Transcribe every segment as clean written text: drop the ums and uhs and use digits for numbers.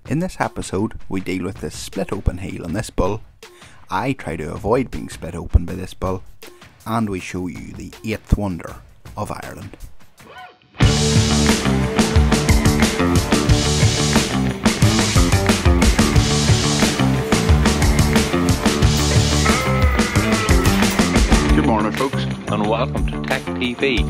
In this episode, we deal with the split open heel on this bull. I try to avoid being split open by this bull, and we show you the 8th wonder of Ireland. Good morning, folks, and welcome to Tech TV.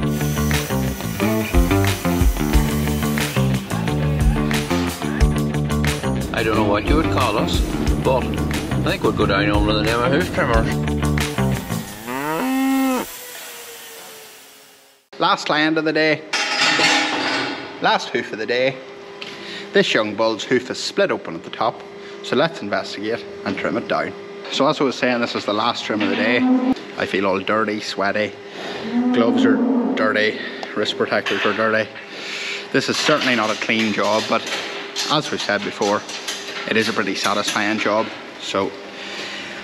I don't know what you would call us, but I think we'd go down under the name of hoof trimmers. Last client of the day. Last hoof of the day. This young bull's hoof is split open at the top, so let's investigate and trim it down. So as I was saying, this is the last trim of the day. I feel all dirty, sweaty. Gloves are dirty, wrist protectors are dirty. This is certainly not a clean job, but as we've said before, it is a pretty satisfying job. So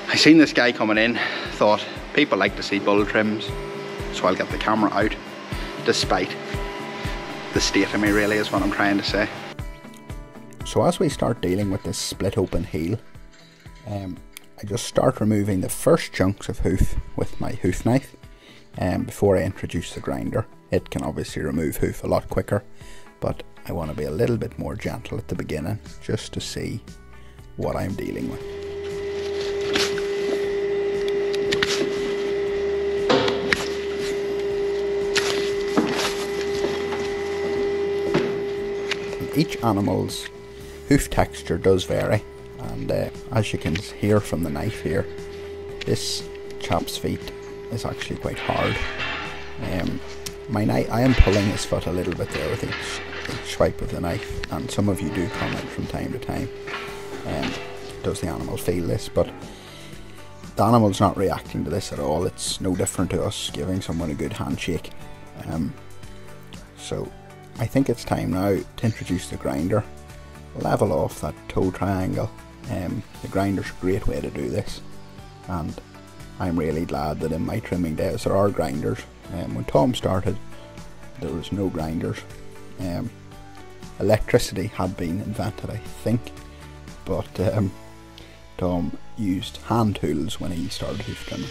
I seen this guy coming in, thought people like to see bull trims, so I'll get the camera out, despite the state of me, really, is what I'm trying to say. So as we start dealing with this split open heel, I just start removing the first chunks of hoof with my hoof knife before I introduce the grinder. It can obviously remove hoof a lot quicker, but I want to be a little bit more gentle at the beginning, just to see what I'm dealing with. Each animal's hoof texture does vary, and as you can hear from the knife here, this chap's feet is actually quite hard. I am pulling his foot a little bit there with each swipe of the knife, and some of you do comment from time to time, does the animal feel this? But the animal's not reacting to this at all. It's no different to us giving someone a good handshake. So I think it's time now to introduce the grinder. Level off that toe triangle. The grinder's a great way to do this, and I'm really glad that in my trimming days there are grinders. When Tom started, there was no grinders. Electricity had been invented, I think, but Tom used hand tools when he started hoof trimming.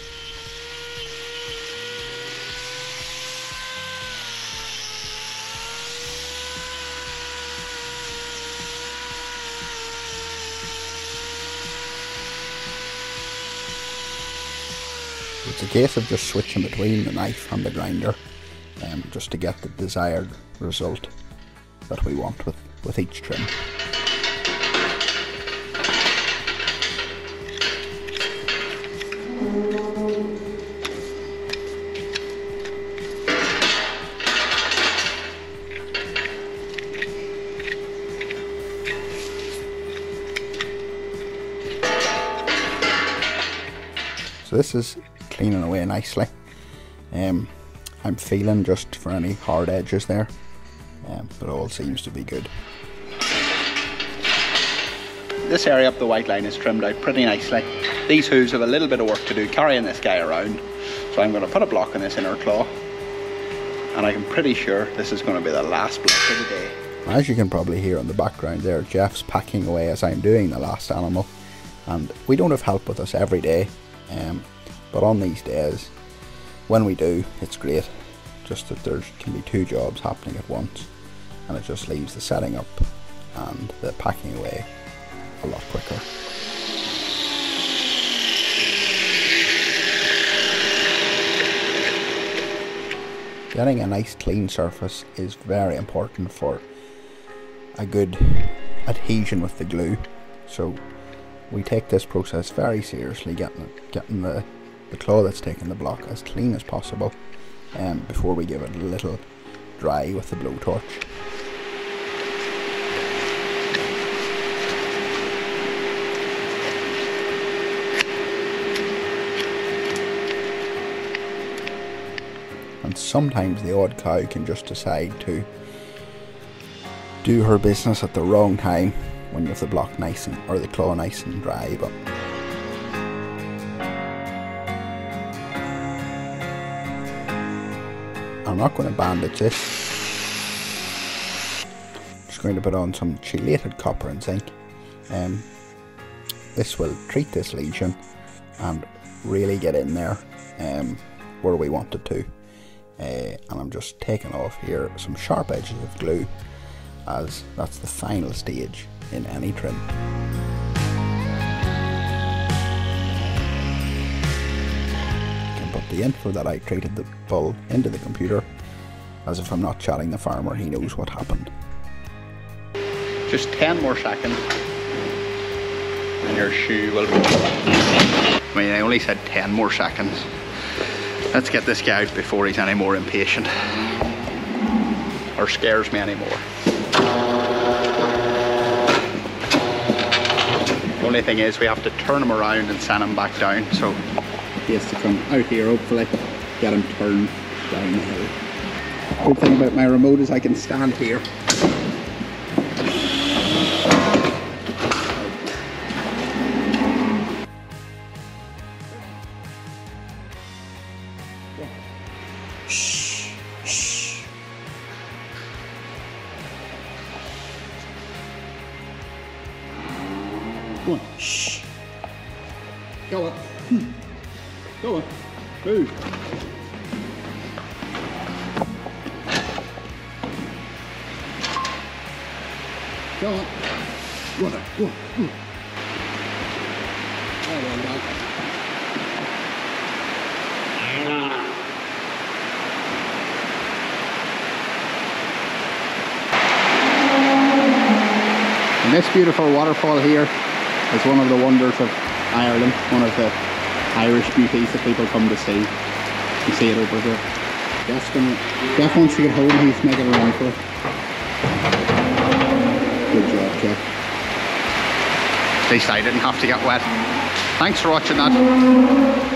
It's a case of just switching between the knife and the grinder, just to get the desired result that we want with each trim. So this is cleaning away nicely. I'm feeling just for any hard edges there, but all seems to be good. This area up the white line is trimmed out pretty nicely. These hooves have a little bit of work to do carrying this guy around, so I'm going to put a block on this inner claw, and I'm pretty sure this is going to be the last block of the day. As you can probably hear in the background there, Jeff's packing away as I'm doing the last animal, and we don't have help with us every day, but on these days, when we do, it's great, just that there can be 2 jobs happening at once, and it just leaves the setting up and the packing away a lot quicker. Getting a nice clean surface is very important for a good adhesion with the glue, so we take this process very seriously, getting the claw that's taking the block as clean as possible before we give it a little dry with the blowtorch. And sometimes the odd cow can just decide to do her business at the wrong time when you have the block nice and, or the claw nice and dry, but I'm not going to bandage this. Just going to put on some chelated copper and zinc this will treat this lesion and really get in there where we want it to. And I'm just taking off here some sharp edges of glue, as that's the final stage in any trim. Put the info that I treated the bull into the computer, as if I'm not chatting the farmer, he knows what happened. Just 10 more seconds and your shoe will be... I mean, I only said 10 more seconds. Let's get this guy out before he's any more impatient or scares me anymore. The only thing is we have to turn him around and send him back down, so he has to come out here, hopefully get him turned down the hill. Good thing about my remote is I can stand here. Shh, shh. Go on, shh. Go on. Go on, move. Go on. Go on, go on. Oh, well done. And this beautiful waterfall here is one of the wonders of Ireland, one of the Irish beauties that people come to see. You see it over here. Jeff wants to get home, he's making a run for it. Good job, Jeff. At least I didn't have to get wet. Thanks for watching that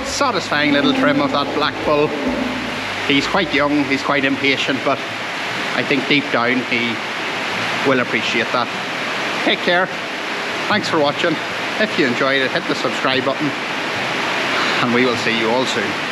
satisfying little trim of that black bull. He's quite young, he's quite impatient, but I think deep down he will appreciate that. Take care. Thanks for watching. If you enjoyed it, hit the subscribe button, and we will see you all soon.